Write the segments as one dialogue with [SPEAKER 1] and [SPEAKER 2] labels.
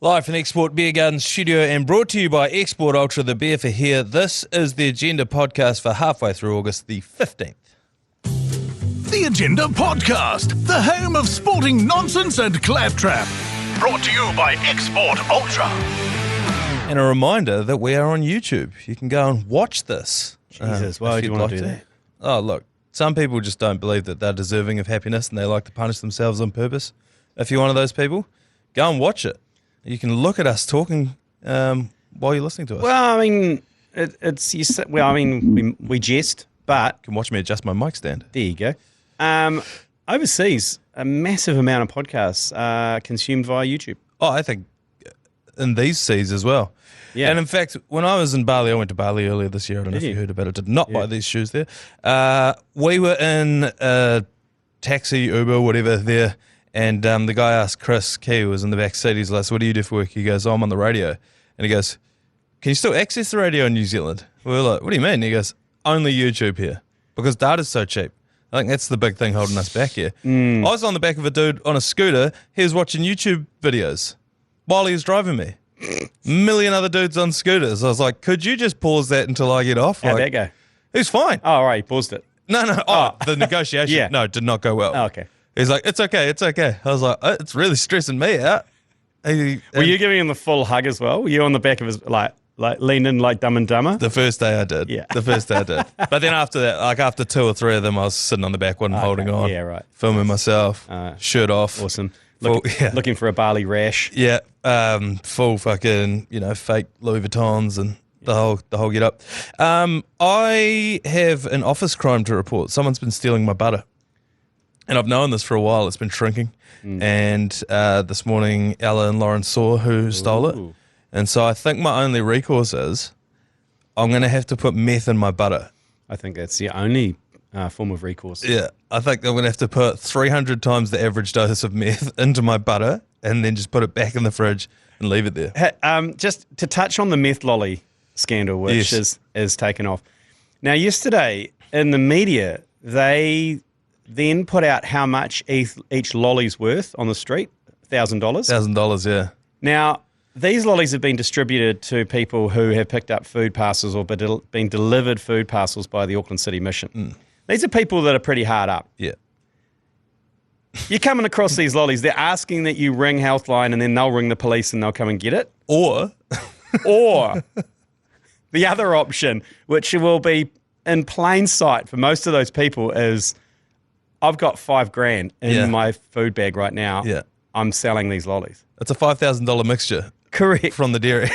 [SPEAKER 1] Live from the Export Beer Garden studio and brought to you by Export Ultra, the beer for here. This is the Agenda podcast for halfway through August the 15th.
[SPEAKER 2] The Agenda Podcast, the home of sporting nonsense and claptrap. Brought to you by Export Ultra.
[SPEAKER 1] And a reminder that we are on YouTube. You can go and watch this.
[SPEAKER 3] Jesus, why would you want to do that?
[SPEAKER 1] Oh, look, some people just don't believe that they're deserving of happiness and they like to punish themselves on purpose. If you're one of those people, go and watch it. You can look at us talking while you're listening to us.
[SPEAKER 3] Well, I mean, we jest, but...
[SPEAKER 1] You can watch me adjust my mic stand.
[SPEAKER 3] There you go. Overseas, a massive amount of podcasts are consumed via YouTube.
[SPEAKER 1] Oh, I think in these seas as well.
[SPEAKER 3] Yeah.
[SPEAKER 1] And in fact, when I was in Bali, I went to Bali earlier this year. I don't know if you heard about it. Did not buy these shoes there. We were in a taxi, Uber, whatever there. And the guy asked Chris Key, who was in the back seat, he's like, so what do you do for work? He goes, oh, I'm on the radio. And he goes, can you still access the radio in New Zealand? We were like, what do you mean? And he goes, only YouTube here because data's so cheap. I think that's the big thing holding us back here. I was on the back of a dude on a scooter. He was watching YouTube videos while he was driving me. Million other dudes on scooters. I was like, could you just pause that until I get off?
[SPEAKER 3] How'd that go?
[SPEAKER 1] It was fine.
[SPEAKER 3] Oh, all right, he paused it.
[SPEAKER 1] No. The negotiation. No, did not go well.
[SPEAKER 3] Oh, okay.
[SPEAKER 1] He's like, it's okay. I was like, it's really stressing me out.
[SPEAKER 3] Were you giving him the full hug as well? Were you on the back of his, like leaned in like Dumb and Dumber?
[SPEAKER 1] The first day I did.
[SPEAKER 3] Yeah.
[SPEAKER 1] The first day I did. But then after that, like after two or three of them, I was sitting on the back one holding on.
[SPEAKER 3] Yeah, right.
[SPEAKER 1] Filming myself, shirt off.
[SPEAKER 3] Awesome. Looking for a Bali rash.
[SPEAKER 1] Yeah. Full fucking, fake Louis Vuittons and the whole get up. I have an office crime to report. Someone's been stealing my butter. And I've known this for a while. It's been shrinking. And this morning, Ella and Lauren saw who stole it. And so I think my only recourse is I'm going to have to put meth in my butter.
[SPEAKER 3] I think that's the only form of recourse.
[SPEAKER 1] Yeah. I think I'm going to have to put 300 times the average dose of meth into my butter and then just put it back in the fridge and leave it there.
[SPEAKER 3] Just to touch on the meth lolly scandal, which is taken off. Now, yesterday in the media, they then put out how much each lolly's worth on the street, $1,000.
[SPEAKER 1] $1,000, yeah.
[SPEAKER 3] Now, these lollies have been distributed to people who have picked up food parcels or been delivered food parcels by the Auckland City Mission. These are people that are pretty hard up.
[SPEAKER 1] Yeah.
[SPEAKER 3] You're coming across these lollies, they're asking that you ring Healthline and then they'll ring the police and they'll come and get it.
[SPEAKER 1] Or
[SPEAKER 3] the other option, which will be in plain sight for most of those people, is I've got $5,000 in my food bag right now.
[SPEAKER 1] Yeah.
[SPEAKER 3] I'm selling these lollies.
[SPEAKER 1] It's a $5,000 mixture.
[SPEAKER 3] Correct.
[SPEAKER 1] From the dairy.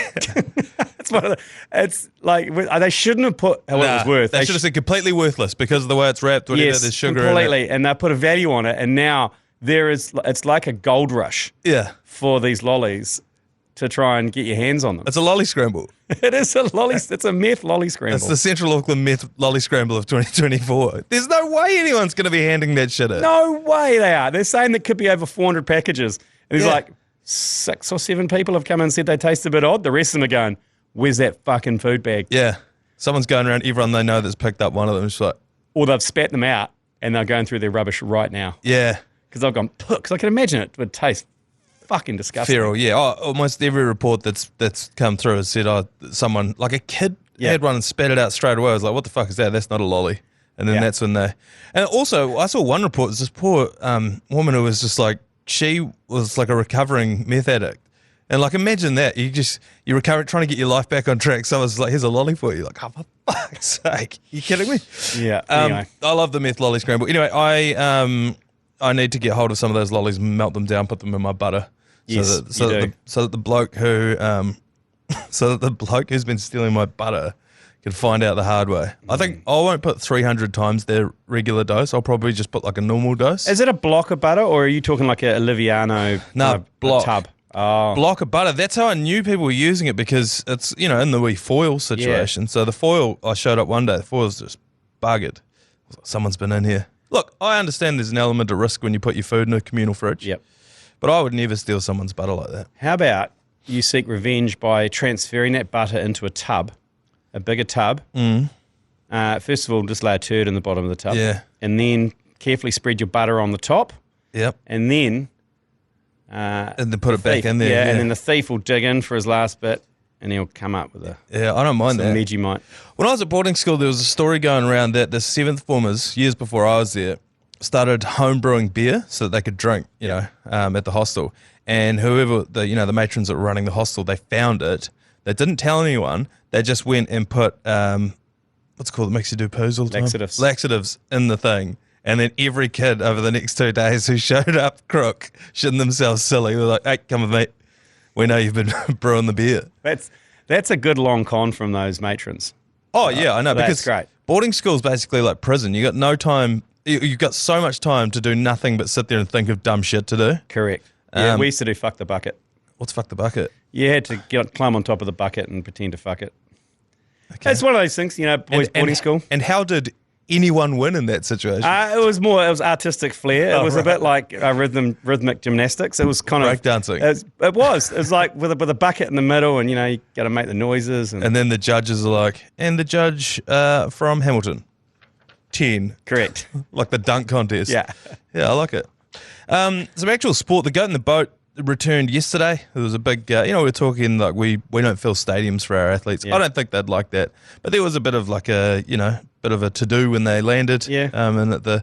[SPEAKER 3] It's like, they shouldn't have put what it was worth.
[SPEAKER 1] They should have said completely worthless because of the way it's wrapped, whatever, there's sugar
[SPEAKER 3] completely,
[SPEAKER 1] in it.
[SPEAKER 3] and they put a value on it, and now it's like a gold rush for these lollies to try and get your hands on them.
[SPEAKER 1] It's a lolly scramble.
[SPEAKER 3] It is it's a meth lolly scramble.
[SPEAKER 1] It's the Central Auckland meth lolly scramble of 2024. There's no way anyone's going to be handing that shit in.
[SPEAKER 3] No way they are. They're saying there could be over 400 packages. And he's like, 6 or 7 people have come in and said they taste a bit odd. The rest of them are going, where's that fucking food bag?
[SPEAKER 1] Yeah. Someone's going around, everyone they know that's picked up one of them. It's like,
[SPEAKER 3] or they've spat them out and they're going through their rubbish right now.
[SPEAKER 1] Yeah.
[SPEAKER 3] Because I've gone, because I can imagine it would taste fucking disgusting.
[SPEAKER 1] Feral, yeah. Almost every report that's come through has said, someone, like a kid had one and spat it out straight away. I was like, what the fuck is that? That's not a lolly. And then that's when they... And also, I saw one report, this poor woman who was just like, she was like a recovering meth addict. And like, imagine that. You recover, trying to get your life back on track. Someone's like, here's a lolly for you. Like, oh, for fuck's sake. You kidding me?
[SPEAKER 3] Yeah. Anyway.
[SPEAKER 1] I love the meth lolly scramble. Anyway, I need to get hold of some of those lollies, melt them down, put them in my butter.
[SPEAKER 3] Yes,
[SPEAKER 1] so that the bloke who's been stealing my butter can find out the hard way. I think I won't put 300 times their regular dose. I'll probably just put like a normal dose.
[SPEAKER 3] Is it a block of butter, or are you talking like a Liviano
[SPEAKER 1] block
[SPEAKER 3] tub? Oh.
[SPEAKER 1] Block of butter. That's how I knew people were using it, because it's, in the wee foil situation. So the foil, I showed up one day, the foil's just buggered. I was like, someone's been in here. Look, I understand there's an element of risk when you put your food in a communal fridge.
[SPEAKER 3] Yep.
[SPEAKER 1] But I would never steal someone's butter like that.
[SPEAKER 3] How about you seek revenge by transferring that butter into a tub, a bigger tub. First of all, just lay a turd in the bottom of the tub.
[SPEAKER 1] Yeah.
[SPEAKER 3] And then carefully spread your butter on the top.
[SPEAKER 1] Yep.
[SPEAKER 3] And then
[SPEAKER 1] and then put it back in there.
[SPEAKER 3] Yeah, and then the thief will dig in for his last bit, and he'll come up with
[SPEAKER 1] I don't mind that.
[SPEAKER 3] Vegemite.
[SPEAKER 1] When I was at boarding school, there was a story going around that the 7th formers, years before I was there, started home brewing beer so that they could drink, at the hostel. And whoever, the matrons that were running the hostel, they found it. They didn't tell anyone. They just went and put, what's it called? It makes you do poos all the time? Laxatives in the thing. And then every kid over the next 2 days who showed up crook, shitting themselves silly, were like, hey, come with me. We know you've been brewing the beer.
[SPEAKER 3] That's a good long con from those matrons.
[SPEAKER 1] Oh, yeah, I know.
[SPEAKER 3] That's great.
[SPEAKER 1] Boarding school is basically like prison. You got no time. You've got so much time to do nothing but sit there and think of dumb shit to do.
[SPEAKER 3] Correct. Yeah, we used to do fuck the bucket.
[SPEAKER 1] What's fuck the bucket?
[SPEAKER 3] You had to climb on top of the bucket and pretend to fuck it. Okay. It's one of those things, boys' boarding school.
[SPEAKER 1] And how did anyone win in that situation?
[SPEAKER 3] It was artistic flair. It was a bit like rhythmic gymnastics. It was kind of
[SPEAKER 1] breakdancing.
[SPEAKER 3] It was like with a bucket in the middle, and you got to make the noises.
[SPEAKER 1] And then the judges are like, and the judge from Hamilton, 10.
[SPEAKER 3] Correct.
[SPEAKER 1] Like the dunk contest.
[SPEAKER 3] Yeah,
[SPEAKER 1] I like it. Some actual sport. The goat in the boat returned yesterday. There was a big, we're talking like we don't fill stadiums for our athletes. Yeah. I don't think they'd like that, but there was a bit of like bit of a to-do when they landed.
[SPEAKER 3] Yeah.
[SPEAKER 1] And at the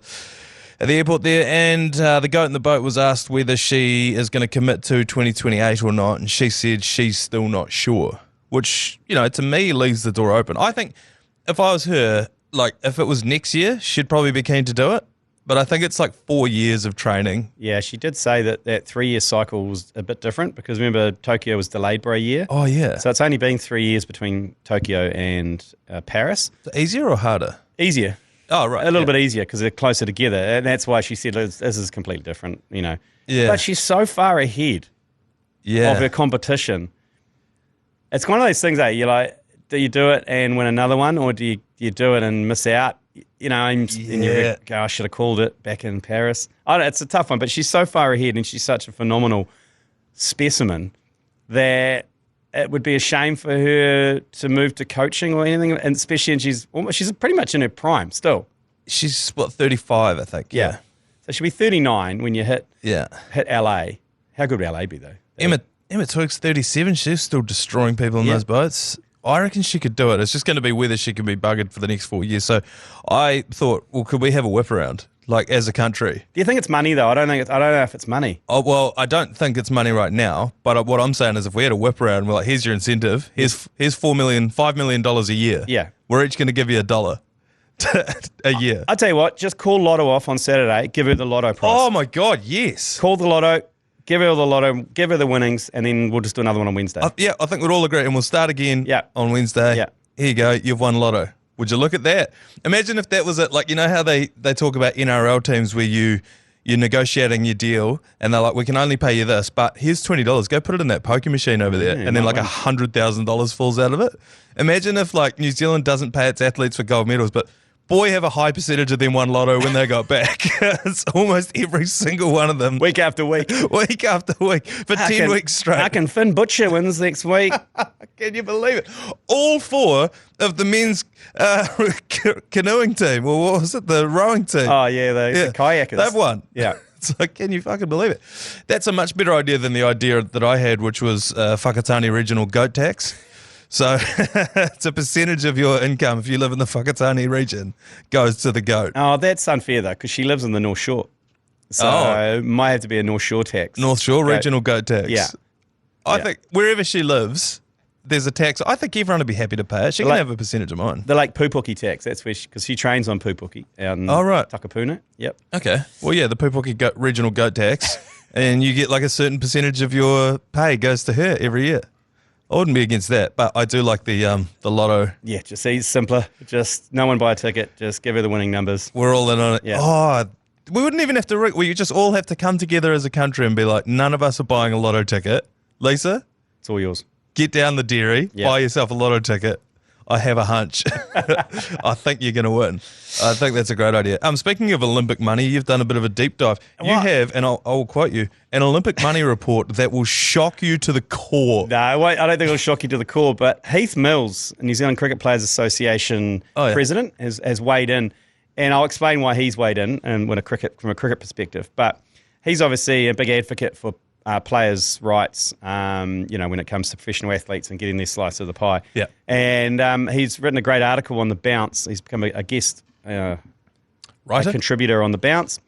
[SPEAKER 1] airport there, and the goat in the boat was asked whether she is going to commit to 2028 or not, and she said she's still not sure, which, to me leaves the door open. I think if I was her, like if it was next year, she'd probably be keen to do it. But I think it's like 4 years of training.
[SPEAKER 3] Yeah, she did say that 3-year cycle was a bit different because remember Tokyo was delayed by a year.
[SPEAKER 1] Oh, yeah.
[SPEAKER 3] So it's only been 3 years between Tokyo and Paris.
[SPEAKER 1] Easier or harder?
[SPEAKER 3] Easier.
[SPEAKER 1] Oh, right.
[SPEAKER 3] A little bit easier because they're closer together. And that's why she said this is completely different, Yeah. But she's so far ahead of her competition. It's one of those things, do you do it and win another one, or do you do it and miss out? And you go, I should have called it back in Paris. It's a tough one, but she's so far ahead and she's such a phenomenal specimen that it would be a shame for her to move to coaching or anything, and especially, and she's pretty much in her prime still.
[SPEAKER 1] She's 35, I think.
[SPEAKER 3] Yeah. So she'll be 39 when you hit LA. How good would LA be though?
[SPEAKER 1] Emma Twig's 37. She's still destroying people in those boats. I reckon she could do it. It's just going to be whether she can be buggered for the next 4 years. So I thought, well, could we have a whip around, like as a country?
[SPEAKER 3] Do you think it's money though? I don't know if it's money.
[SPEAKER 1] Oh, well, I don't think it's money right now. But what I'm saying is, if we had a whip around, we're like, here's your incentive. Here's $5 million a year.
[SPEAKER 3] Yeah,
[SPEAKER 1] we're each going to give you $1 a year.
[SPEAKER 3] I tell you what, just call Lotto off on Saturday. Give her the Lotto prize.
[SPEAKER 1] Oh my God, yes.
[SPEAKER 3] Call the Lotto. Give her the Lotto, give her the winnings, and then we'll just do another one on Wednesday.
[SPEAKER 1] I think we'd all agree, and we'll start again on Wednesday.
[SPEAKER 3] Yeah.
[SPEAKER 1] Here you go, you've won Lotto. Would you look at that? Imagine if that was it. Like, how they talk about NRL teams where you're negotiating your deal, and they're like, we can only pay you this, but here's $20. Go put it in that poker machine over there, and then like $100,000 falls out of it. Imagine if like New Zealand doesn't pay its athletes for gold medals, but boy, have a high percentage of them won Lotto when they got back. It's almost every single one of them.
[SPEAKER 3] Week after week.
[SPEAKER 1] Week after week. For 10 weeks straight.
[SPEAKER 3] I can Finn Butcher wins next week.
[SPEAKER 1] Can you believe it? All 4 of the men's canoeing team, or what was it, the rowing team?
[SPEAKER 3] Oh, yeah, the kayakers.
[SPEAKER 1] They've won.
[SPEAKER 3] Yeah.
[SPEAKER 1] It's like, can you fucking believe it? That's a much better idea than the idea that I had, which was Whakatane regional goat tax. So it's a percentage of your income if you live in the Whakatane region goes to the goat.
[SPEAKER 3] Oh, that's unfair though, because she lives in the North Shore. So might have to be a North Shore tax.
[SPEAKER 1] North Shore regional goat tax.
[SPEAKER 3] Yeah.
[SPEAKER 1] I think wherever she lives, there's a tax. I think everyone would be happy to pay it. She can have a percentage of mine.
[SPEAKER 3] The Lake Pupuki tax, that's where because she trains on Pupuki out in Takapuna. Yep.
[SPEAKER 1] Okay. Well, yeah, the Pupuki regional goat tax, and you get like a certain percentage of your pay goes to her every year. I wouldn't be against that, but I do like the Lotto.
[SPEAKER 3] Yeah, just simpler. Just no one buy a ticket. Just give her the winning numbers.
[SPEAKER 1] We're all in on it.
[SPEAKER 3] Yeah.
[SPEAKER 1] Oh, we wouldn't even have to rig. We just all have to come together as a country and be like, none of us are buying a Lotto ticket. Lisa?
[SPEAKER 3] It's all yours.
[SPEAKER 1] Get down the dairy, buy yourself a Lotto ticket. I have a hunch. I think you're going to win. I think that's a great idea. Speaking of Olympic money, you've done a bit of a deep dive. You have, and I'll quote you, an Olympic money report that will shock you to the core.
[SPEAKER 3] No, I don't think it'll shock you to the core, but Heath Mills, New Zealand Cricket Players Association president, has weighed in, and I'll explain why he's weighed in and from a cricket perspective. But he's obviously a big advocate for players' rights, when it comes to professional athletes and getting their slice of the pie.
[SPEAKER 1] Yeah.
[SPEAKER 3] And he's written a great article on The Bounce. He's become a guest a contributor on The Bounce.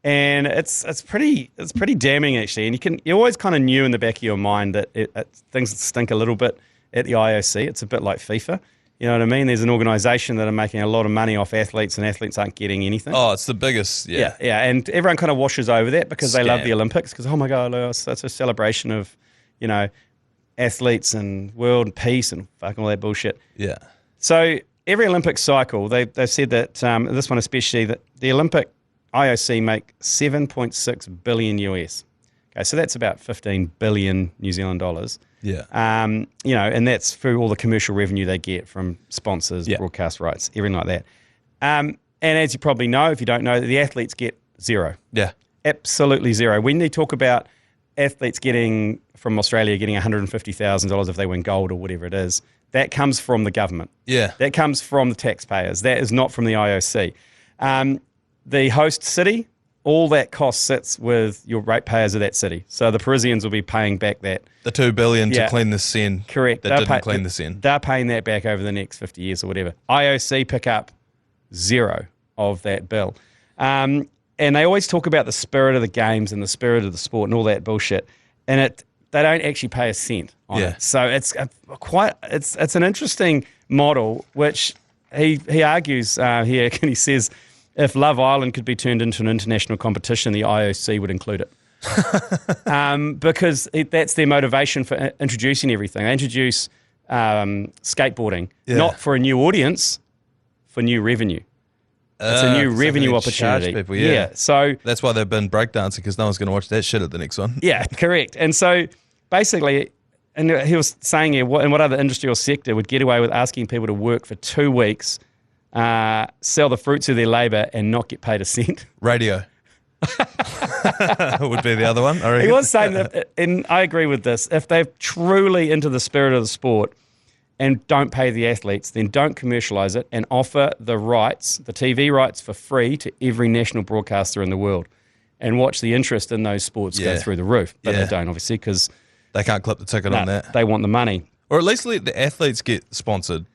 [SPEAKER 3] And it's pretty damning, actually. And you always kind of knew in the back of your mind that things stink a little bit at the IOC. It's a bit like FIFA. You know what I mean? There's an organisation that are making a lot of money off athletes, and athletes aren't getting anything.
[SPEAKER 1] Oh, it's the biggest, yeah.
[SPEAKER 3] Yeah, and everyone kind of washes over that because they love the Olympics, because, oh my God, that's a celebration of, athletes and world peace and fucking all that bullshit.
[SPEAKER 1] Yeah.
[SPEAKER 3] So every Olympic cycle, they've said that, this one especially, that the Olympic IOC make 7.6 billion US. Okay, so that's about 15 billion New Zealand dollars.
[SPEAKER 1] Yeah.
[SPEAKER 3] And that's through all the commercial revenue they get from sponsors, broadcast rights, everything like that. And as you probably know, if you don't know, the athletes get zero.
[SPEAKER 1] Yeah.
[SPEAKER 3] Absolutely zero. When they talk about athletes from Australia getting $150,000 if they win gold or whatever it is, that comes from the government.
[SPEAKER 1] Yeah.
[SPEAKER 3] That comes from the taxpayers. That is not from the IOC. The host city, all that cost sits with your ratepayers of that city. So the Parisians will be paying back that.
[SPEAKER 1] The $2 billion to clean the Seine.
[SPEAKER 3] Correct.
[SPEAKER 1] That didn't clean the Seine.
[SPEAKER 3] They're paying that back over the next 50 years or whatever. IOC pick up zero of that bill. And they always talk about the spirit of the games and the spirit of the sport and all that bullshit. And they don't actually pay a cent on it. So it's an interesting model, which he argues here, and he says, if Love Island could be turned into an international competition, the IOC would include it. Because that's their motivation for introducing everything. They introduce skateboarding, not for a new audience, for new revenue. It's a new revenue opportunity.
[SPEAKER 1] People,
[SPEAKER 3] so
[SPEAKER 1] that's why they've been breakdancing, because no one's going to watch that shit at the next one.
[SPEAKER 3] Yeah, correct. And so basically, and he was saying here, what other industry or sector would get away with asking people to work for 2 weeks, sell the fruits of their labour and not get paid a cent?
[SPEAKER 1] Radio. Would be the other one. I reckon.
[SPEAKER 3] He was saying that, and I agree with this, if they're truly into the spirit of the sport and don't pay the athletes, then don't commercialise it and offer the rights, the TV rights, for free to every national broadcaster in the world, and watch the interest in those sports go through the roof. But they don't, obviously, because
[SPEAKER 1] they can't clip the ticket on that.
[SPEAKER 3] They want the money.
[SPEAKER 1] Or at least let the athletes get sponsored.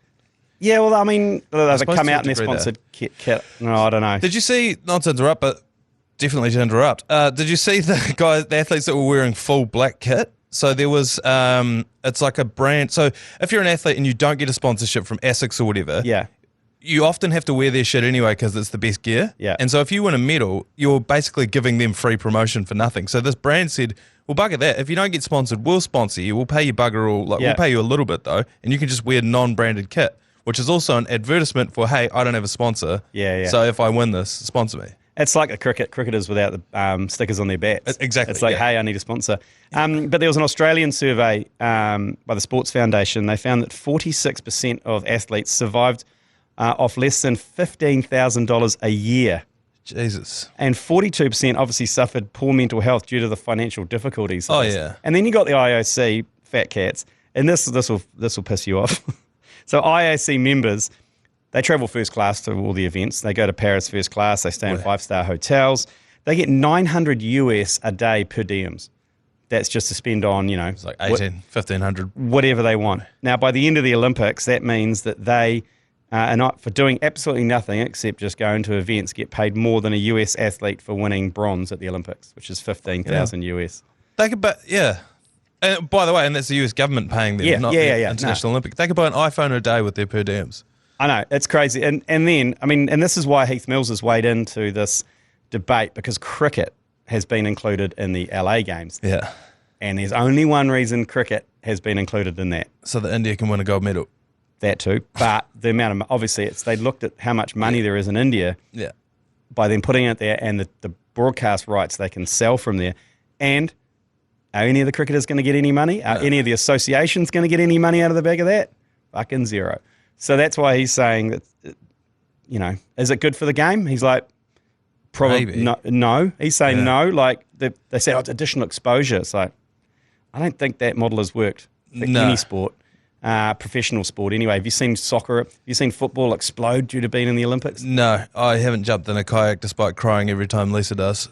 [SPEAKER 3] Yeah, well, I mean, they come out and they're sponsored kit. No, I don't know.
[SPEAKER 1] Did you see, not to interrupt, but definitely to interrupt, did you see the athletes that were wearing full black kit? So there was, it's like a brand. So if you're an athlete and you don't get a sponsorship from ASICS or whatever, you often have to wear their shit anyway because it's the best gear.
[SPEAKER 3] Yeah.
[SPEAKER 1] And so if you win a medal, you're basically giving them free promotion for nothing. So this brand said, well, bugger that. If you don't get sponsored, we'll sponsor you. We'll pay you bugger all. We'll pay you a little bit though, and you can just wear non-branded kit, which is also an advertisement for, hey, I don't have a sponsor. So if I win this, sponsor me.
[SPEAKER 3] It's like the cricketers without the stickers on their bats.
[SPEAKER 1] Exactly.
[SPEAKER 3] It's like, hey, I need a sponsor. But there was an Australian survey by the Sports Foundation. They found that 46% of athletes survived off less than $15,000 a year.
[SPEAKER 1] Jesus.
[SPEAKER 3] And 42% obviously suffered poor mental health due to the financial difficulties.
[SPEAKER 1] Oh, yeah.
[SPEAKER 3] And then you got the IOC, fat cats, and this will piss you off. So IOC members, they travel first class to all the events. They go to Paris first class. They stay in 5-star hotels. They get $900 US a day per diems. That's just to spend on,
[SPEAKER 1] it's like $1,500.
[SPEAKER 3] Whatever they want. Now, by the end of the Olympics, that means that they are not, for doing absolutely nothing except just going to events, get paid more than a US athlete for winning bronze at the Olympics, which is $15,000 US.
[SPEAKER 1] They could, and by the way, and that's the US government paying them, not the International Olympic. They could buy an iPhone a day with their per diems.
[SPEAKER 3] I know, it's crazy. And then, I mean, and this is why Heath Mills has weighed into this debate, because cricket has been included in the LA games.
[SPEAKER 1] Yeah.
[SPEAKER 3] And there's only one reason cricket has been included in that.
[SPEAKER 1] So that India can win a gold medal.
[SPEAKER 3] That too. But the amount of, obviously, they looked at how much money there is in India by them putting it there, and the broadcast rights they can sell from there. And are any of the cricketers going to get any money? Are any of the associations going to get any money out of the back of that? Fucking zero. So that's why he's saying that, is it good for the game? He's like, probably no. He's saying no. Like they say, it's additional exposure. It's like, I don't think that model has worked for any sport. professional sport anyway. Have you seen soccer? Have you seen football explode due to being in the Olympics?
[SPEAKER 1] No, I haven't jumped in a kayak despite crying every time Lisa does.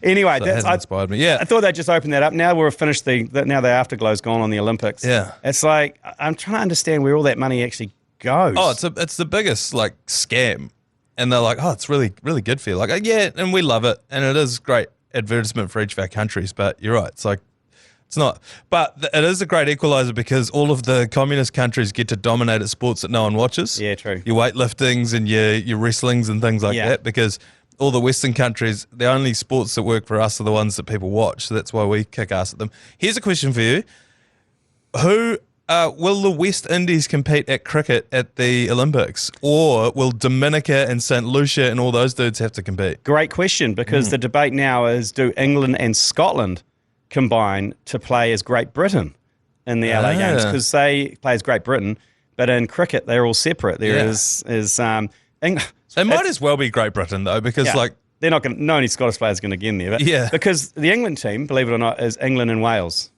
[SPEAKER 3] Anyway,
[SPEAKER 1] so that inspired me. Yeah,
[SPEAKER 3] I thought they'd just open that up. Now we've finished now the afterglow's gone on the Olympics.
[SPEAKER 1] Yeah,
[SPEAKER 3] it's like I'm trying to understand where all that money actually goes.
[SPEAKER 1] Oh, it's the biggest like scam, and they're like, oh, it's really really good for you. Like, yeah, and we love it, and it is great advertisement for each of our countries. But you're right, it's like. It's not, but it is a great equaliser because all of the communist countries get to dominate at sports that no one watches.
[SPEAKER 3] Yeah, true.
[SPEAKER 1] Your weightliftings and your wrestlings and things like that, because all the Western countries, the only sports that work for us are the ones that people watch. So that's why we kick ass at them. Here's a question for you: Who will the West Indies compete at cricket at the Olympics, or will Dominica and St. Lucia and all those dudes have to compete?
[SPEAKER 3] Great question, because the debate now is: do England and Scotland combine to play as Great Britain in the LA Games, because they play as Great Britain, but in cricket they're all separate. There is England.
[SPEAKER 1] It might as well be Great Britain though, because like
[SPEAKER 3] they're not going. No, any Scottish players going to get in there, but because the England team, believe it or not, is England and Wales.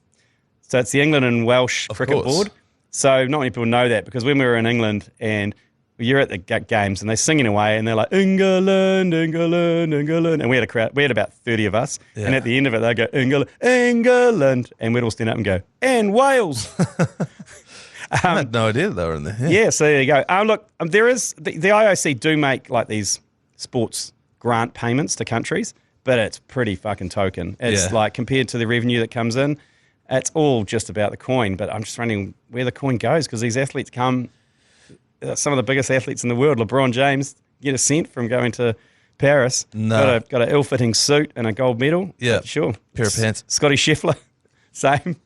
[SPEAKER 3] So it's the England and Welsh Cricket Board. So not many people know that, because when we were in England and you're at the games and they're singing away and they're like, England, England, England. And we had a crowd, we had about 30 of us. Yeah. And at the end of it, they go, England, England. And we'd all stand up and go, and Wales.
[SPEAKER 1] I had no idea they were in there.
[SPEAKER 3] Yeah, so there you go. Look, there is, the IOC do make like these sports grant payments to countries, but it's pretty fucking token. It's like compared to the revenue that comes in, it's all just about the coin. But I'm just wondering where the coin goes, because these athletes come, some of the biggest athletes in the world, LeBron James, get a cent from going to Paris.
[SPEAKER 1] No.
[SPEAKER 3] Got an ill-fitting suit and a gold medal.
[SPEAKER 1] Yeah,
[SPEAKER 3] sure.
[SPEAKER 1] Pair of pants.
[SPEAKER 3] Scotty Scheffler, same.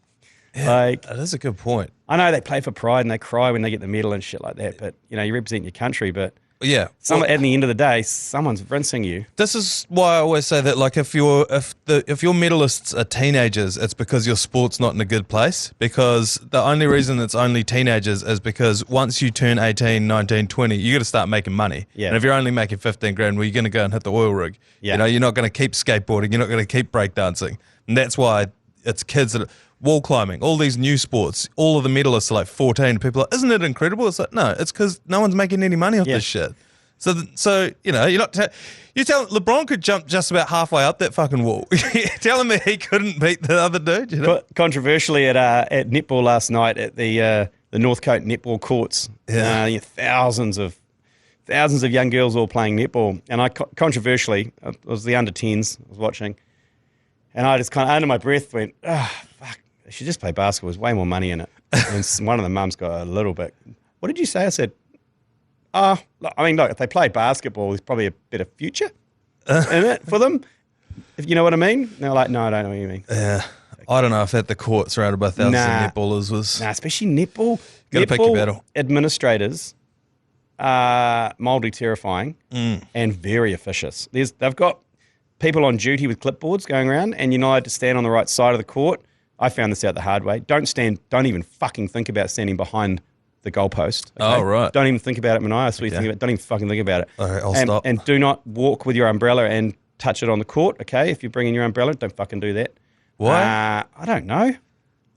[SPEAKER 1] Yeah, like, that is a good point.
[SPEAKER 3] I know they play for pride and they cry when they get the medal and shit like that, but you know, you represent your country, but
[SPEAKER 1] yeah,
[SPEAKER 3] at the end of the day, someone's rinsing you.
[SPEAKER 1] This is why I always say that, like, if your medalists are teenagers, it's because your sport's not in a good place. Because the only reason it's only teenagers is because once you turn 18, 19, 20, you got to start making money. Yeah. And if you're only making 15 grand, well, you're going to go and hit the oil rig. Yeah. You know, you're not going to keep skateboarding. You're not going to keep breakdancing. And that's why it's kids that wall climbing, all these new sports, all of the medalists are like 14. People are like, isn't it incredible? It's like, no, it's because no one's making any money off this shit. So you know, you're not. You tell LeBron could jump just about halfway up that fucking wall. You're telling me he couldn't beat the other dude? You know?
[SPEAKER 3] Controversially, at netball last night at the Northcote netball courts, thousands of young girls all playing netball, and I controversially, it was the under 10s I was watching, and I just kind of under my breath went, fuck. They should just play basketball. There's way more money in it. And one of the mums got a little bit. What did you say? I said, I mean, look, if they played basketball, there's probably a better future in it for them. If you know what I mean? And they're like, no, I don't know what you mean.
[SPEAKER 1] Yeah. I don't know if at the court surrounded by thousands of netballers was...
[SPEAKER 3] Nah, especially netball.
[SPEAKER 1] Got to pick your battle.
[SPEAKER 3] Administrators are mildly terrifying and very officious. They've got people on duty with clipboards going around, and you're not allowed to stand on the right side of the court. I found this out the hard way. Don't even fucking think about standing behind the goalpost. Okay?
[SPEAKER 1] Oh, right.
[SPEAKER 3] Don't even think about it, Manaia. So don't even fucking think about it.
[SPEAKER 1] Okay, I'll stop.
[SPEAKER 3] And do not walk with your umbrella and touch it on the court, okay? If you're bringing your umbrella, don't fucking do that.
[SPEAKER 1] Why?
[SPEAKER 3] I don't know.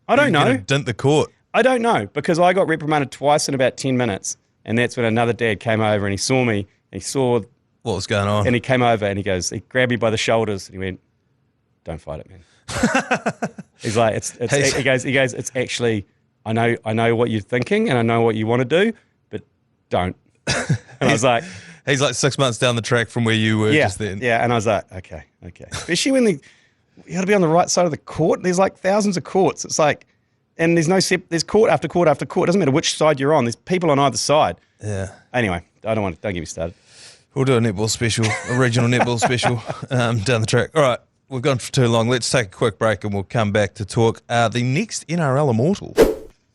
[SPEAKER 3] I don't know.
[SPEAKER 1] Dent the court.
[SPEAKER 3] I don't know, because I got reprimanded twice in about 10 minutes, and that's when another dad came over and he saw me, and he saw
[SPEAKER 1] what was going on.
[SPEAKER 3] And he came over and he grabbed me by the shoulders and he went, don't fight it, man. He's like, he goes, it's actually, I know what you're thinking and I know what you want to do, but don't. And I was like,
[SPEAKER 1] he's like 6 months down the track from where you were just then.
[SPEAKER 3] Yeah, and I was like, okay. Especially when you got to be on the right side of the court. There's like thousands of courts. It's like, and there's court after court after court. It doesn't matter which side you're on. There's people on either side.
[SPEAKER 1] Yeah.
[SPEAKER 3] Anyway, don't get me started.
[SPEAKER 1] We'll do a netball special, a regional netball special down the track. All right, we've gone for too long. Let's take a quick break and we'll come back to talk the next NRL Immortal.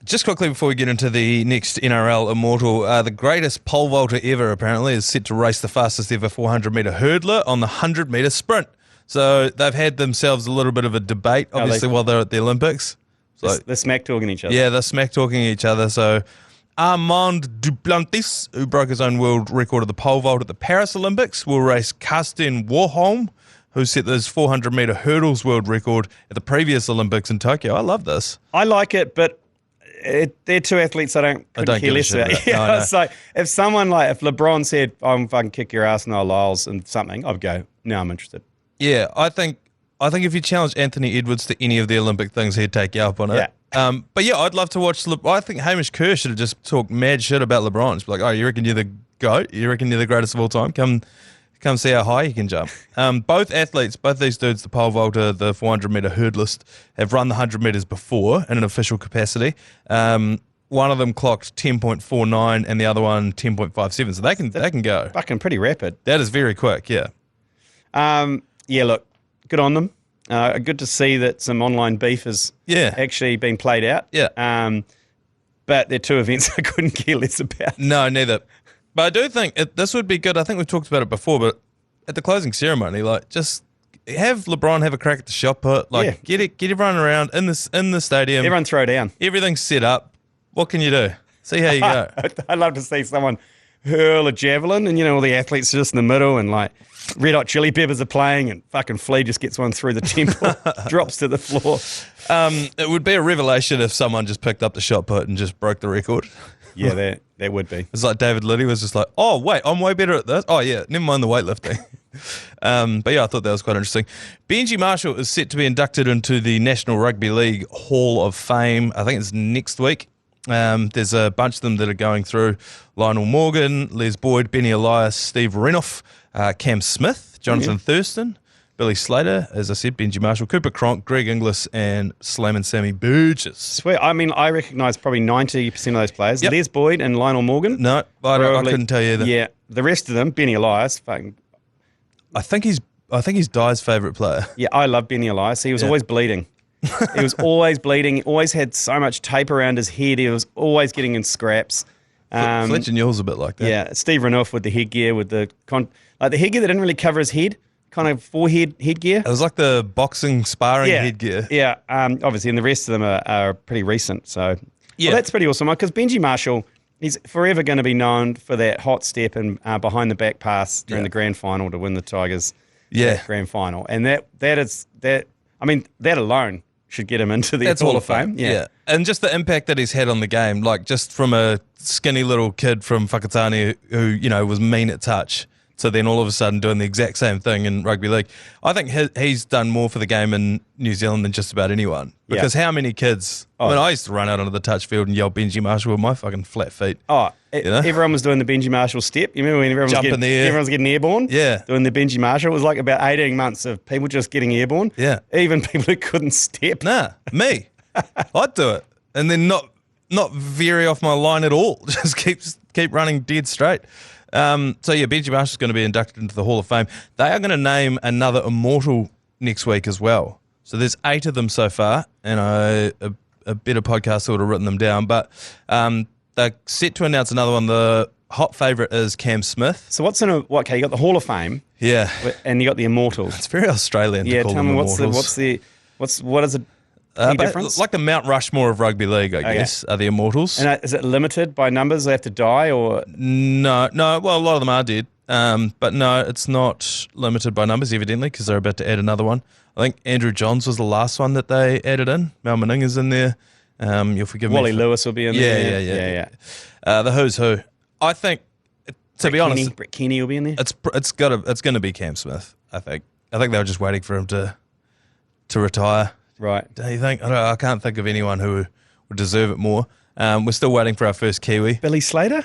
[SPEAKER 1] Just quickly before we get into the next NRL Immortal, the greatest pole vaulter ever apparently is set to race the fastest ever 400-metre hurdler on the 100-metre sprint. So they've had themselves a little bit of a debate, obviously, while they're at the Olympics. So,
[SPEAKER 3] they're smack-talking each other.
[SPEAKER 1] Yeah, they're smack-talking each other. So Armand Duplantis, who broke his own world record of the pole vault at the Paris Olympics, will race Karsten Warholm, who set his 400-metre hurdles world record at the previous Olympics in Tokyo. I love this.
[SPEAKER 3] I like it, but they're two athletes I don't
[SPEAKER 1] give
[SPEAKER 3] care
[SPEAKER 1] a
[SPEAKER 3] less
[SPEAKER 1] shit
[SPEAKER 3] about.
[SPEAKER 1] about.
[SPEAKER 3] Yeah,
[SPEAKER 1] No, I know.
[SPEAKER 3] it's like if someone if LeBron said, "I'm fucking kick your ass in the Lyles and something," I'd go, "Now I'm interested."
[SPEAKER 1] Yeah, I think if you challenge Anthony Edwards to any of the Olympic things, he'd take you up on it.
[SPEAKER 3] Yeah.
[SPEAKER 1] But yeah, I'd love to watch. I think Hamish Kerr should have just talked mad shit about LeBron. Just be like, oh, you reckon you're the GOAT? You reckon you're the greatest of all time? Come see how high you can jump. Both athletes, both these dudes, the pole vaulter, the 400-meter hurdlist, have run the 100 meters before in an official capacity. One of them clocked 10.49 and the other one 10.57. So they can go.
[SPEAKER 3] Fucking pretty rapid.
[SPEAKER 1] That is very quick. Yeah.
[SPEAKER 3] Yeah, look, good on them. Good to see that some online beef has actually been played out.
[SPEAKER 1] Yeah.
[SPEAKER 3] But they're two events I couldn't care less about.
[SPEAKER 1] No, neither. But I do think this would be good. I think we've talked about it before, but at the closing ceremony, just have LeBron have a crack at the shot put. Get everyone around in the stadium.
[SPEAKER 3] Everyone throw down.
[SPEAKER 1] Everything's set up. What can you do? See how you go.
[SPEAKER 3] I'd love to see someone hurl a javelin and, all the athletes are just in the middle and Red Hot Chili Peppers are playing and fucking Flea just gets one through the temple, drops to the floor.
[SPEAKER 1] It would be a revelation if someone just picked up the shot put and just broke the record.
[SPEAKER 3] Yeah, that would be.
[SPEAKER 1] It's like David Liddy was just like, oh, wait, I'm way better at this. Oh, yeah, never mind the weightlifting. But yeah, I thought that was quite interesting. Benji Marshall is set to be inducted into the National Rugby League Hall of Fame. I think it's next week. There's a bunch of them that are going through. Lionel Morgan, Les Boyd, Benny Elias, Steve Renouf, Cam Smith, Jonathan Thurston, Billy Slater, as I said, Benji Marshall, Cooper Cronk, Greg Inglis, and Slam Sammy Burgess.
[SPEAKER 3] Sweet. I mean, I recognise probably 90% of those players.
[SPEAKER 1] Yep.
[SPEAKER 3] Les Boyd and Lionel Morgan.
[SPEAKER 1] No, I couldn't tell you either.
[SPEAKER 3] Yeah, the rest of them, Benny Elias, fucking.
[SPEAKER 1] I think he's Di's favourite player.
[SPEAKER 3] Yeah, I love Benny Elias. He was always bleeding. He was always bleeding. He always had so much tape around his head. He was always getting in scraps.
[SPEAKER 1] Fletcher Newell's a bit like that.
[SPEAKER 3] Yeah, Steve Renouf with the headgear, with the headgear that didn't really cover his head, kind of forehead headgear.
[SPEAKER 1] It was like the boxing sparring headgear.
[SPEAKER 3] Yeah, obviously, and the rest of them are pretty recent. So yeah, that's pretty awesome. Because Benji Marshall, he's forever going to be known for that hot step and behind the back pass during the grand final to win the Tigers grand final. And that alone should get him into the Hall of Fame.
[SPEAKER 1] Yeah. And just the impact that he's had on the game, just from a skinny little kid from Whakatane who, was mean at touch, to then all of a sudden doing the exact same thing in rugby league. I think he's done more for the game in New Zealand than just about anyone. Because how many kids... I used to run out onto the touch field and yell Benji Marshall with my fucking flat feet.
[SPEAKER 3] Everyone was doing the Benji Marshall step. You remember when everyone was getting airborne?
[SPEAKER 1] Yeah.
[SPEAKER 3] Doing the Benji Marshall. It was like about 18 months of people just getting airborne.
[SPEAKER 1] Yeah.
[SPEAKER 3] Even people who couldn't step.
[SPEAKER 1] Nah, me. I'd do it. And then not vary off my line at all. Just keep running dead straight. Benji Marshall's going to be inducted into the Hall of Fame. They are going to name another immortal next week as well. So there's 8 of them so far, and a better podcast would have written them down. But they're set to announce another one. The hot favourite is Cam Smith.
[SPEAKER 3] So you got the Hall of Fame.
[SPEAKER 1] Yeah.
[SPEAKER 3] And you got the Immortals.
[SPEAKER 1] It's very Australian to call them Immortals.
[SPEAKER 3] What is it? Any difference?
[SPEAKER 1] Like the Mount Rushmore of rugby league, I guess, are the Immortals.
[SPEAKER 3] And is it limited by numbers? They have to die, or
[SPEAKER 1] no? Well, a lot of them are dead, but no, it's not limited by numbers, evidently, because they're about to add another one. I think Andrew Johns was the last one that they added in. Mal Meninga's in there. You'll forgive me.
[SPEAKER 3] Wally Lewis will be in there.
[SPEAKER 1] Yeah. The Who's Who. I think, be honest,
[SPEAKER 3] Brett Kenny will be in there.
[SPEAKER 1] It's going to be Cam Smith. I think they were just waiting for him to retire.
[SPEAKER 3] Right.
[SPEAKER 1] Do you think? I can't think of anyone who would deserve it more. We're still waiting for our first Kiwi.
[SPEAKER 3] Billy Slater?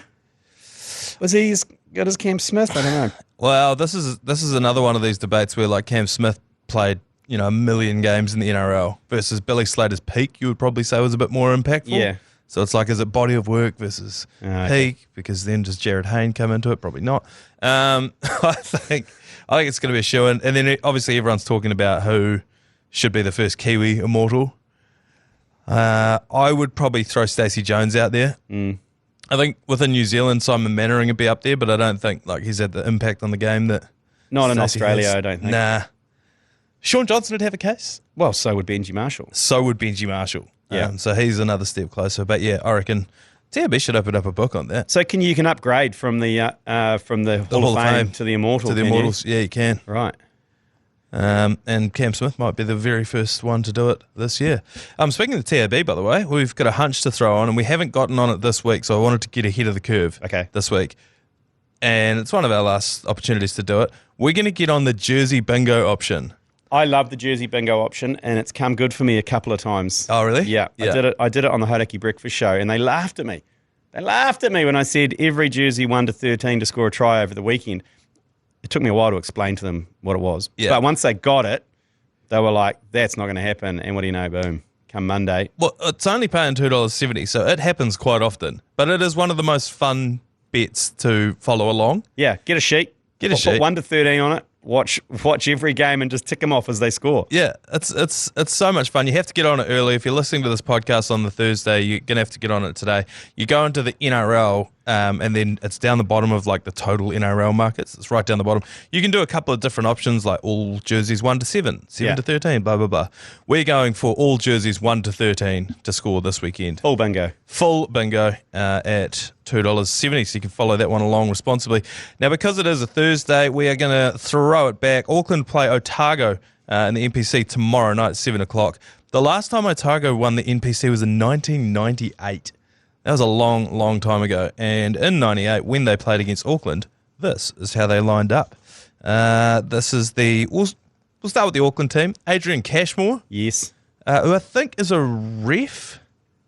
[SPEAKER 3] Was he as good as Cam Smith? I don't know.
[SPEAKER 1] Well, this is another one of these debates where Cam Smith played, a million games in the NRL versus Billy Slater's peak, you would probably say was a bit more impactful.
[SPEAKER 3] Yeah.
[SPEAKER 1] So it's is it body of work versus peak? Because then does Jared Hayne come into it? Probably not. I think it's going to be a shoe-in. And then obviously everyone's talking about who should be the first Kiwi immortal. I would probably throw Stacey Jones out there. I think within New Zealand, Simon Mannering would be up there, but I don't think he's had the impact on the game that
[SPEAKER 3] not in
[SPEAKER 1] Stacey
[SPEAKER 3] Australia,
[SPEAKER 1] has.
[SPEAKER 3] I don't think.
[SPEAKER 1] Nah. Sean Johnson would have a case.
[SPEAKER 3] Well, so would Benji Marshall.
[SPEAKER 1] Yeah. So he's another step closer. But yeah, I reckon TAB should open up a book on that.
[SPEAKER 3] So you can upgrade from the Hall of Fame to the Immortal.
[SPEAKER 1] To the Immortals, yeah, you can.
[SPEAKER 3] Right.
[SPEAKER 1] And Cam Smith might be the very first one to do it this year. Speaking of TAB, by the way, we've got a hunch to throw on, and we haven't gotten on it this week, so I wanted to get ahead of the curve this week. And it's one of our last opportunities to do it. We're going to get on the Jersey Bingo option.
[SPEAKER 3] I love the Jersey Bingo option, and it's come good for me a couple of times.
[SPEAKER 1] Oh, really?
[SPEAKER 3] Yeah. I did it on the Hauraki Breakfast Show, and they laughed at me. They laughed at me when I said every Jersey 1 to 13 to score a try over the weekend. It took me a while to explain to them what it was. Yeah. But once they got it, they were like, that's not going to happen. And what do you know? Boom. Come Monday.
[SPEAKER 1] Well, it's only paying $2.70, so it happens quite often. But it is one of the most fun bets to follow along.
[SPEAKER 3] Yeah. Get a sheet. Put 1 to 13 on it. Watch every game and just tick them off as they score.
[SPEAKER 1] Yeah, it's so much fun. You have to get on it early. If you're listening to this podcast on the Thursday, you're going to have to get on it today. You go into the NRL, and then it's down the bottom of like the total NRL markets. It's right down the bottom. You can do a couple of different options like all jerseys 1 to 7, 7 to 13, blah, blah, blah. We're going for all jerseys 1 to 13 to score this weekend.
[SPEAKER 3] Full bingo at
[SPEAKER 1] $2.70, so you can follow that one along responsibly. Now, because it is a Thursday, we are going to throw it back. Auckland play Otago in the NPC tomorrow night at 7 o'clock. The last time Otago won the NPC was in 1998. That was a long, long time ago. And in 98, when they played against Auckland, this is how they lined up. This is we'll start with the Auckland team. Adrian Cashmore.
[SPEAKER 3] Yes.
[SPEAKER 1] Who I think is a ref.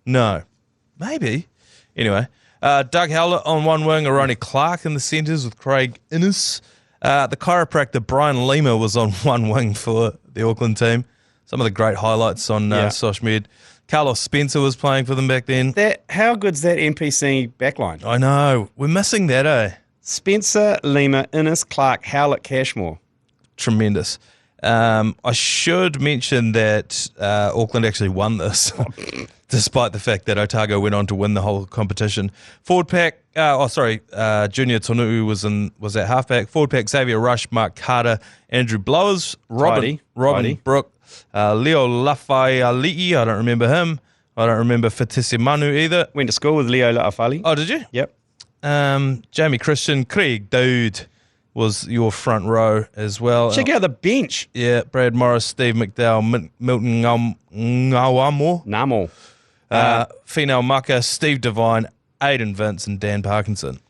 [SPEAKER 1] No. Maybe. Anyway. Doug Howlett on one wing, Aroni Clark in the centres with Craig Innes. The chiropractor Brian Lima was on one wing for the Auckland team. Some of the great highlights on Sosh Med. Carlos Spencer was playing for them back then.
[SPEAKER 3] How good's that NPC backline?
[SPEAKER 1] I know. We're missing that, eh?
[SPEAKER 3] Spencer, Lima, Innes, Clark, Howlett, Cashmore.
[SPEAKER 1] Tremendous. I should mention that Auckland actually won this, despite the fact that Otago went on to win the whole competition. Forward pack, Junior Tonu'u was at halfback. Forward pack, Xavier Rush, Mark Carter, Andrew Blowers, Robin Brooke, Leo Lafayali'i, I don't remember him. I don't remember Fatisi Manu either.
[SPEAKER 3] Went to school with Leo Lafayali.
[SPEAKER 1] Oh, did you?
[SPEAKER 3] Yep.
[SPEAKER 1] Jamie Christian, Craig Dowd was your front row as well.
[SPEAKER 3] Check out the bench.
[SPEAKER 1] Yeah, Brad Morris, Steve McDowell, Milton Ngawamo.
[SPEAKER 3] Namo.
[SPEAKER 1] Finau Maka, Steve Devine, Aidan Vince, and Dan Parkinson.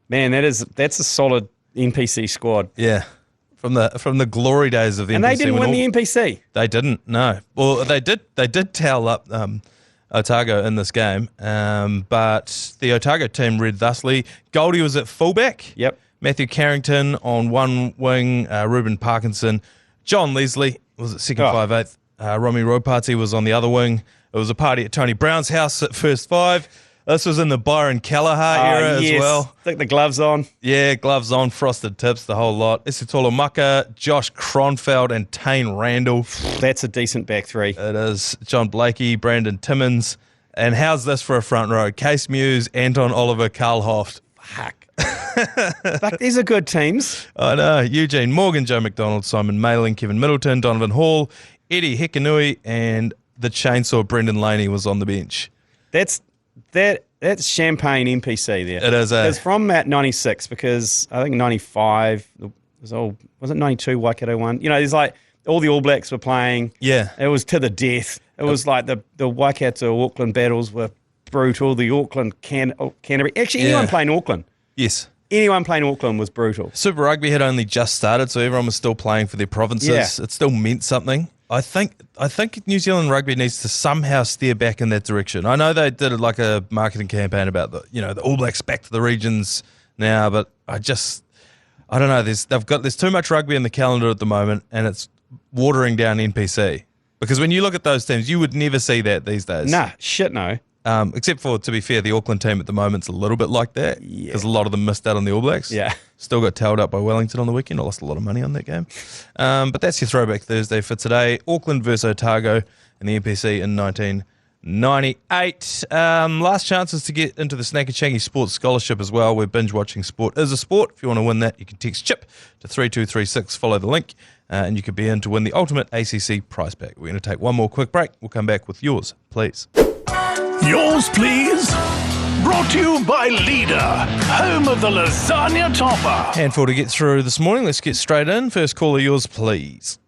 [SPEAKER 3] Man, that's a solid NPC squad.
[SPEAKER 1] Yeah. From the glory days of the NPC.
[SPEAKER 3] And they didn't win the NPC.
[SPEAKER 1] They didn't, no. Well, they did towel up Otago in this game, but the Otago team read thusly. Goldie was at fullback.
[SPEAKER 3] Yep.
[SPEAKER 1] Matthew Carrington on one wing, Ruben Parkinson. John Leslie was at second 5/8. Romy Ropati was on the other wing. It was a party at Tony Brown's house at first 5. This was in the Byron Kelleher era as well.
[SPEAKER 3] Stick the gloves on.
[SPEAKER 1] Yeah, gloves on, frosted tips, the whole lot. Isitola Maka, Josh Cronfeld, and Tane Randall.
[SPEAKER 3] That's a decent back three.
[SPEAKER 1] It is. John Blakey, Brandon Timmins. And how's this for a front row? Case Muse, Anton Oliver, Carl Hoft.
[SPEAKER 3] Fuck. Fuck, these are good teams.
[SPEAKER 1] I know. Eugene Morgan, Joe McDonald, Simon Mayling, Kevin Middleton, Donovan Hall, Eddie Hikanui, and the chainsaw Brendan Laney was on the bench.
[SPEAKER 3] That's champagne NPC there.
[SPEAKER 1] It is.
[SPEAKER 3] It's from that 96 because I think 95 was it 92 Waikato won? You know, there's like all the All Blacks were playing.
[SPEAKER 1] Yeah.
[SPEAKER 3] It was to the death. It was like the Waikato Auckland battles were brutal. The Auckland Canterbury. Actually, anyone playing Auckland.
[SPEAKER 1] Yes.
[SPEAKER 3] Anyone playing Auckland was brutal.
[SPEAKER 1] Super Rugby had only just started, so everyone was still playing for their provinces. Yeah. It still meant something. I think New Zealand rugby needs to somehow steer back in that direction. I know they did like a marketing campaign about the All Blacks back to the regions now, but I don't know. There's too much rugby in the calendar at the moment, and it's watering down NPC. Because when you look at those teams, you would never see that these days.
[SPEAKER 3] Nah, shit no.
[SPEAKER 1] Except for, to be fair, the Auckland team at the moment's a little bit like that because a lot of them missed out on the All Blacks.
[SPEAKER 3] Yeah. Still
[SPEAKER 1] got tailed up by Wellington on the weekend. I lost a lot of money on that game. But that's your Throwback Thursday for today. Auckland versus Otago in the NPC in 1998. Last chances to get into the Snackachangi Sports Scholarship as well, where binge watching sport is a sport. If you want to win that, you can text CHIP to 3236. Follow the link, and you could be in to win the ultimate ACC prize pack. We're going to take one more quick break. We'll come back with yours, please.
[SPEAKER 2] Yours, please. Brought to you by Leader, home of the lasagna topper.
[SPEAKER 1] Handful to get through this morning. Let's get straight in. First caller, yours, please.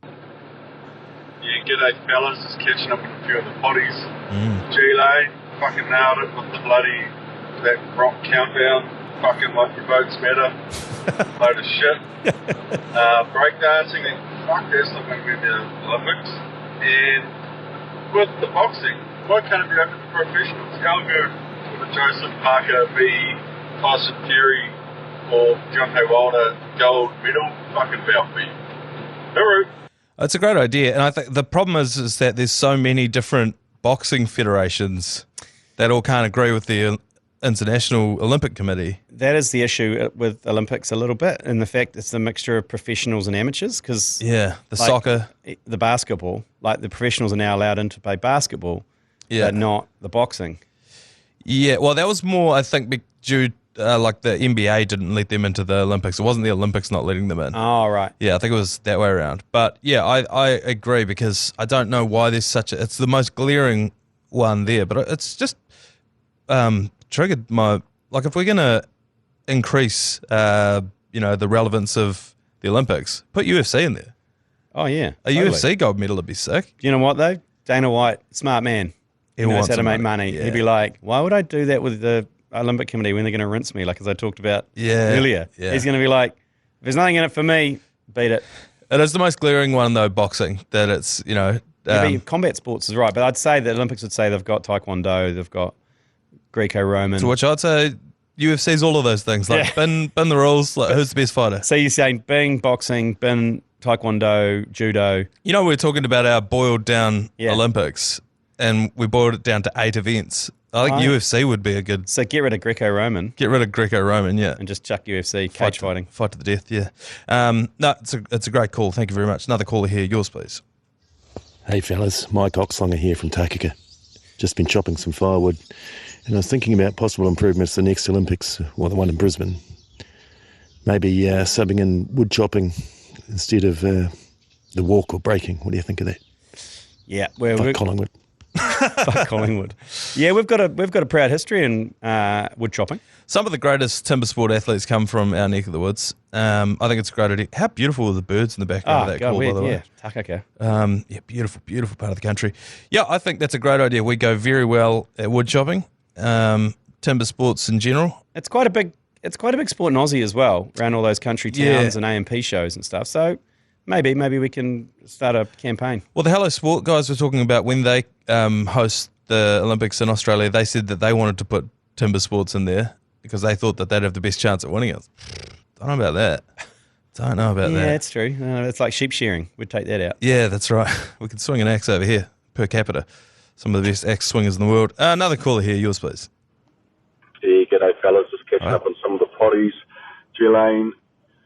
[SPEAKER 4] g'day fellas, just catching up with a few of the potties. G Lane, fucking nailed it with the bloody, that rock countdown, fucking like your votes matter, load of shit. Breakdancing, fuck, that's not going to be in the Olympics. And with the boxing, why can't it be open to professionals? Gallagher with a Joseph Parker v. Tyson Fury or Deontay Wilder gold medal fucking bout me. Hooroo.
[SPEAKER 1] It's a great idea, and I think the problem is that there's so many different boxing federations that all can't agree with the International Olympic Committee.
[SPEAKER 3] That is the issue with Olympics a little bit, and the fact it's a mixture of professionals and amateurs. Because
[SPEAKER 1] soccer,
[SPEAKER 3] the basketball, like the professionals are now allowed in to play basketball, but not the boxing.
[SPEAKER 1] Yeah, well, that was more, I think, due. Like the NBA didn't let them into the Olympics. It wasn't the Olympics not letting them in.
[SPEAKER 3] Oh, right.
[SPEAKER 1] Yeah, I think it was that way around. But yeah, I agree because I don't know why there's it's the most glaring one there, but it's just triggered my, like if we're going to increase, the relevance of the Olympics, put UFC in there.
[SPEAKER 3] Oh, yeah.
[SPEAKER 1] A UFC gold medal would be sick.
[SPEAKER 3] You know what though? Dana White, smart man. He knows how to make money.
[SPEAKER 1] Yeah.
[SPEAKER 3] He'd be like, why would I do that with the Olympic Committee when they're going to rinse me, like as I talked about earlier?
[SPEAKER 1] Yeah.
[SPEAKER 3] He's going to be like, if there's nothing in it for me, beat it.
[SPEAKER 1] It is the most glaring one though, boxing, that it's,
[SPEAKER 3] combat sports is right, but I'd say the Olympics would say they've got Taekwondo, they've got Greco-Roman.
[SPEAKER 1] To which I'd say UFC's all of those things, like bin the rules, like who's the best fighter?
[SPEAKER 3] So you're saying bin boxing, bin Taekwondo, judo.
[SPEAKER 1] You know, we're talking about our boiled down Olympics, and we boiled it down to 8 events. I think UFC would be a good...
[SPEAKER 3] So get rid of Greco-Roman.
[SPEAKER 1] Get rid of Greco-Roman, yeah.
[SPEAKER 3] And just chuck UFC, cage fighting.
[SPEAKER 1] Fight to the death, yeah. No, it's a great call. Thank you very much. Another caller here. Yours, please.
[SPEAKER 5] Hey, fellas. Mike Oxlonger here from Takaka. Just been chopping some firewood, and I was thinking about possible improvements to the next Olympics, or the one in Brisbane. Maybe subbing in wood chopping instead of the walk or breaking. What do you think of that?
[SPEAKER 3] Yeah.
[SPEAKER 5] Fuck Collingwood.
[SPEAKER 3] Fuck Collingwood. Yeah, we've got a proud history in wood chopping.
[SPEAKER 1] Some of the greatest timber sport athletes come from our neck of the woods. I think it's a great idea. How beautiful are the birds in the background of that call, by the way?
[SPEAKER 3] Takaka.
[SPEAKER 1] Beautiful, beautiful part of the country. Yeah, I think that's a great idea. We go very well at wood chopping, timber sports in general.
[SPEAKER 3] It's quite a big sport in Aussie as well, around all those country towns and AMP shows and stuff. So maybe we can start a campaign.
[SPEAKER 1] Well, the Hello Sport guys were talking about when they host the Olympics in Australia, they said that they wanted to put timber sports in there because they thought that they'd have the best chance at winning it. Don't know about that.
[SPEAKER 3] Yeah, it's true. It's like sheep shearing. We'd take that out.
[SPEAKER 1] Yeah, that's right. We could swing an axe over here per capita. Some of the best axe swingers in the world. Another caller here. Yours, please.
[SPEAKER 6] Yeah, g'day fellas. Just catching up on some of the potties. G Lane.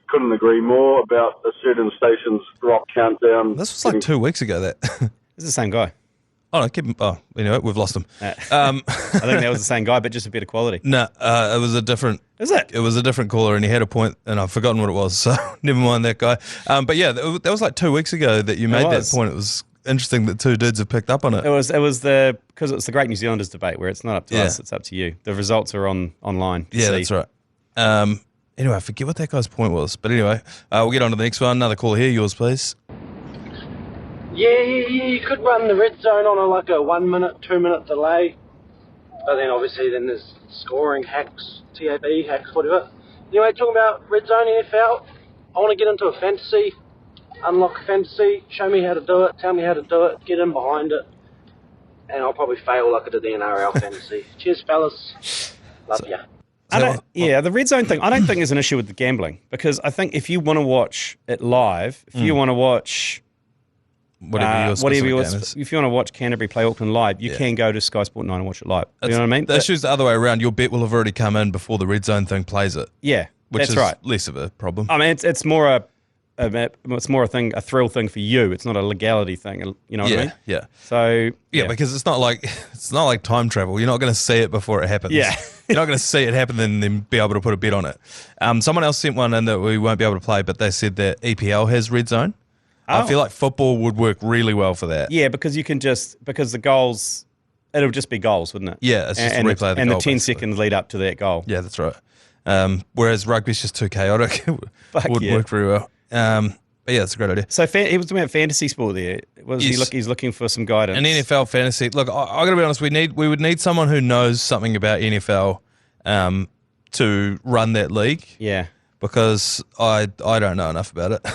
[SPEAKER 6] Couldn't agree more about a certain station's rock countdown.
[SPEAKER 1] This was like 2 weeks ago, that.
[SPEAKER 3] It's the same guy.
[SPEAKER 1] Oh, no, keep him. Oh, anyway, we've lost him.
[SPEAKER 3] I think that was the same guy, but just a better quality.
[SPEAKER 1] No, it was a different.
[SPEAKER 3] Is it?
[SPEAKER 1] It was a different caller, and he had a point, and I've forgotten what it was. So never mind that guy. But yeah, that was like 2 weeks ago that you made that point. It was interesting that two dudes have picked up on it.
[SPEAKER 3] It was because it's the Great New Zealanders debate where it's not up to us, it's up to you. The results are online.
[SPEAKER 1] Yeah, that's right. Anyway, I forget what that guy's point was, but anyway, we'll get on to the next one. Another caller here. Yours, please.
[SPEAKER 7] Yeah, you could run the red zone on a 1 minute, 2 minute delay. But then obviously there's scoring hacks, TAB hacks, whatever. Anyway, talking about red zone NFL, I want to get into a fantasy, unlock a fantasy, show me how to do it, tell me how to do it, get in behind it. And I'll probably fail like I did the NRL fantasy. Cheers, fellas. Love ya.
[SPEAKER 3] The red zone thing, I don't think there's an issue with the gambling because I think if you want to watch it live, if you want to watch... Whatever your if you want to watch Canterbury play Auckland live, you can go to Sky Sport 9 and watch it live. You know what I mean?
[SPEAKER 1] The issue's the other way around. Your bet will have already come in before the red zone thing plays it.
[SPEAKER 3] Yeah,
[SPEAKER 1] which
[SPEAKER 3] that's
[SPEAKER 1] is
[SPEAKER 3] right.
[SPEAKER 1] less of a problem.
[SPEAKER 3] I mean, it's more a thrill thing for you. It's not a legality thing. You know what I mean?
[SPEAKER 1] Yeah.
[SPEAKER 3] So
[SPEAKER 1] because it's not like time travel. You're not going to see it before it happens.
[SPEAKER 3] Yeah.
[SPEAKER 1] You're not going to see it happen and then be able to put a bet on it. Someone else sent one in that we won't be able to play, but they said that EPL has red zone. I feel like football would work really well for that.
[SPEAKER 3] Yeah, because the goals, it'll just be goals, wouldn't it?
[SPEAKER 1] Yeah, it's just a replay of the goal.
[SPEAKER 3] And the 10
[SPEAKER 1] basically.
[SPEAKER 3] seconds lead up to that goal.
[SPEAKER 1] Yeah, that's right. Whereas rugby's just too chaotic. It wouldn't work very well. But yeah, it's a great idea.
[SPEAKER 3] So he was talking about fantasy sport there. He's looking for some guidance.
[SPEAKER 1] An NFL fantasy. Look, I got to be honest. We would need someone who knows something about NFL to run that league.
[SPEAKER 3] Yeah.
[SPEAKER 1] Because I don't know enough about it.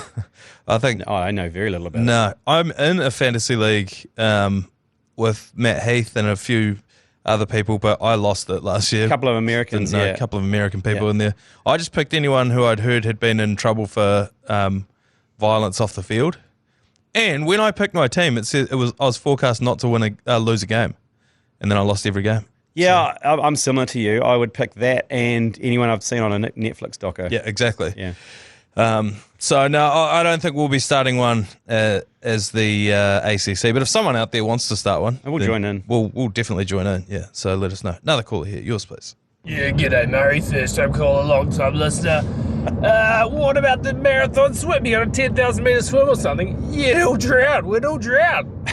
[SPEAKER 3] I know very little about it.
[SPEAKER 1] No, I'm in a fantasy league with Matt Heath and a few other people, but I lost it last year.
[SPEAKER 3] A couple of Americans,
[SPEAKER 1] a couple of American people in there. I just picked anyone who I'd heard had been in trouble for violence off the field. And when I picked my team, I was forecast not to lose a game, and then I lost every game.
[SPEAKER 3] Yeah, so. I'm similar to you. I would pick that and anyone I've seen on a Netflix doco.
[SPEAKER 1] Yeah, exactly.
[SPEAKER 3] Yeah.
[SPEAKER 1] So, no, I don't think we'll be starting one as the ACC. But if someone out there wants to start one,
[SPEAKER 3] we'll join in.
[SPEAKER 1] We'll definitely join in, yeah. So let us know. Another caller here. Yours, please.
[SPEAKER 8] Yeah, g'day, Murray. First-time caller, long-time listener. What about the marathon swim? You got a 10,000-metre swim or something? You'd all drown. We'd all drown.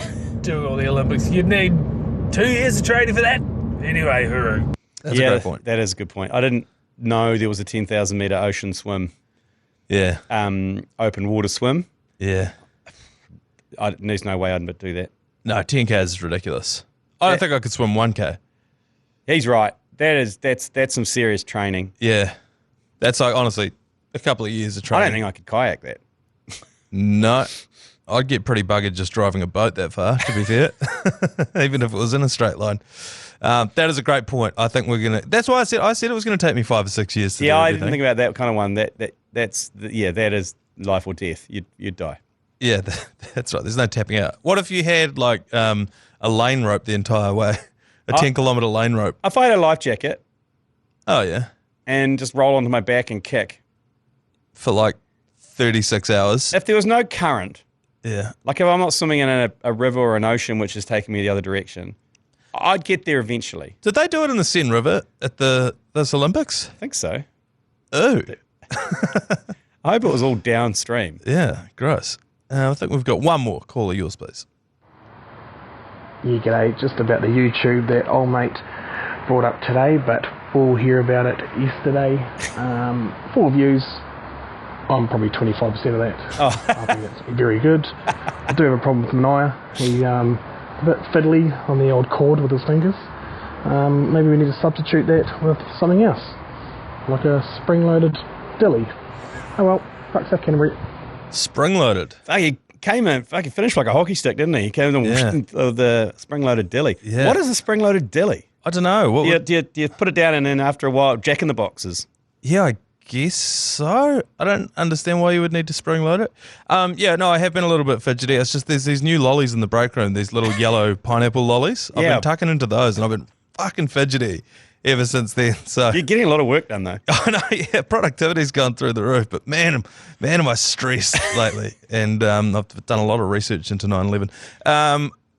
[SPEAKER 8] Doing all the Olympics. You'd need 2 years of training for that. Anyway, hooroo.
[SPEAKER 1] That's a great point.
[SPEAKER 3] That is a good point. I didn't know there was a 10,000-metre ocean swim.
[SPEAKER 1] Yeah.
[SPEAKER 3] Open water swim.
[SPEAKER 1] Yeah.
[SPEAKER 3] There's no way I'd do that.
[SPEAKER 1] No, 10K is ridiculous. I don't think I could swim 1K.
[SPEAKER 3] He's right. That's some serious training.
[SPEAKER 1] Yeah. That's like, honestly, a couple of years of training.
[SPEAKER 3] I don't think I could kayak that.
[SPEAKER 1] No. I'd get pretty buggered just driving a boat that far, to be fair, even if it was in a straight line. That is a great point. I think we're going to... That's why I said it was going to take me 5 or 6 years to do
[SPEAKER 3] I
[SPEAKER 1] everything.
[SPEAKER 3] didn't think about that kind of one. That is life or death. You'd die.
[SPEAKER 1] Yeah, that's right. There's no tapping out. What if you had like a lane rope the entire way? A 10-kilometre lane rope?
[SPEAKER 3] If I had a life jacket...
[SPEAKER 1] Oh, yeah.
[SPEAKER 3] And just roll onto my back and kick.
[SPEAKER 1] For like 36 hours.
[SPEAKER 3] If there was no current...
[SPEAKER 1] Yeah.
[SPEAKER 3] Like if I'm not swimming in a river or an ocean which is taking me the other direction, I'd get there eventually.
[SPEAKER 1] Did they do it in the Seine River at this Olympics?
[SPEAKER 3] I think so.
[SPEAKER 1] Oh.
[SPEAKER 3] I hope it was all downstream.
[SPEAKER 1] Yeah, gross. I think we've got one more. Caller, yours, please.
[SPEAKER 9] Yeah, g'day. Just about the YouTube that old mate brought up today, but we'll hear about it yesterday. 4 views. I'm probably 25% of that.
[SPEAKER 3] Oh.
[SPEAKER 9] I think that's very good. I do have a problem with Manaia. He's a bit fiddly on the old cord with his fingers. Maybe we need to substitute that with something else, like a spring-loaded dilly. Oh well, fuck's that, Canterbury.
[SPEAKER 1] Spring-loaded?
[SPEAKER 3] He came in, fucking finished like a hockey stick, didn't he? He came in the spring-loaded dilly.
[SPEAKER 1] Yeah.
[SPEAKER 3] What is a spring-loaded dilly?
[SPEAKER 1] I don't know.
[SPEAKER 3] Do you put it down and then after a while, jack in the boxes?
[SPEAKER 1] Yeah, I guess so. I don't understand why you would need to spring load it. I have been a little bit fidgety. It's just there's these new lollies in the break room, these little yellow pineapple lollies. I've been tucking into those and I've been fucking fidgety ever since then. So
[SPEAKER 3] you're getting a lot of work done though.
[SPEAKER 1] I know, yeah, productivity's gone through the roof, but man, am I stressed lately. And I've done a lot of research into 9/11.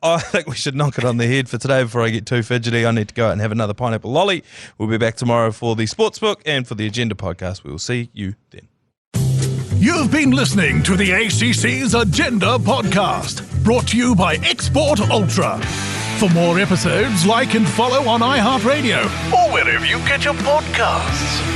[SPEAKER 1] I think we should knock it on the head for today before I get too fidgety. I need to go out and have another pineapple lolly. We'll be back tomorrow for the Sportsbook and for the Agenda podcast. We will see you then.
[SPEAKER 2] You've been listening to the ACC's Agenda podcast, brought to you by Export Ultra. For more episodes, like and follow on iHeartradio or wherever you get your podcasts.